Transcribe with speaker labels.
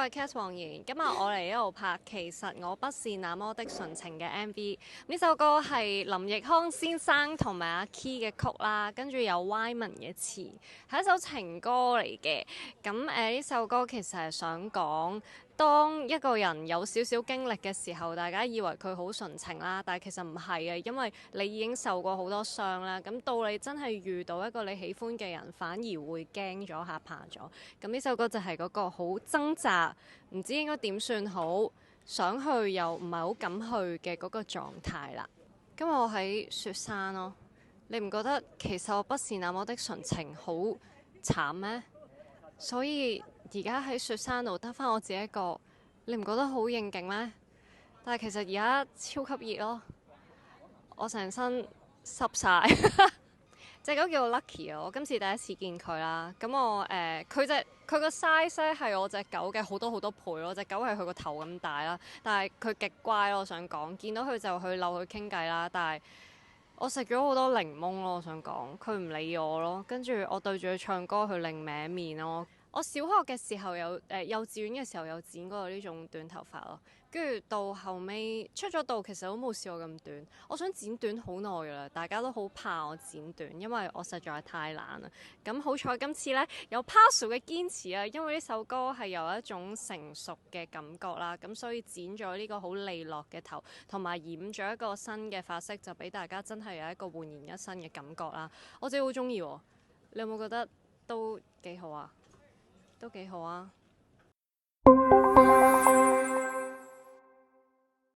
Speaker 1: 我係 Cath 黃妍，今日我嚟呢度拍《其實我不是那麼的純情》嘅 MV。呢首歌係林奕匡先生同埋阿 Key 嘅曲啦，跟住有 Wyman 嘅詞，係一首情歌嚟嘅。咁呢首歌其實係想講，當一個人有少少經歷嘅時候，大家以為佢好純情啦，但係其實唔係嘅，因為你已經受過好多傷啦。咁到你真係遇到一個你喜歡嘅人，反而會驚咗嚇怕咗。咁呢首歌就係嗰個好掙扎，唔知應該點算好，想去又唔係好敢去嘅嗰個狀態啦。今日我喺雪山咯，你唔覺得其實我不是那麼的純情好慘咩？所以而家喺雪山度得返我自己一個，你唔覺得好應景咩？但係其實而家超級熱咯，我成身濕晒。隻狗叫我 Lucky 啊！我今次第一次見佢啦，咁我佢個 size 咧係我隻狗嘅好多好多倍咯，隻狗係佢個頭咁大啦，但係佢極乖咯，我想講，見到佢就去溜佢傾偈啦，但係我食咗好多檸檬咯，我想講，佢唔理我咯，跟住我對住佢唱歌，佢另歪面咯。我小學嘅時候有幼稚園嘅時候有剪過呢種短頭髮咯，跟住到後尾出咗道，其實都冇試過咁短。我想剪短好耐㗎啦，大家都好怕我剪短，因為我實在係太懶啦。咁好彩今次呢，有 Pazu 嘅堅持啊，因為呢首歌係有一種成熟嘅感覺啦，咁所以剪咗呢個好利落嘅頭，同埋染咗一個新嘅髮色，就俾大家真係有一個煥然一新嘅感覺啦。我自己好中意喎，你有冇覺得都幾好啊？都幾好啊！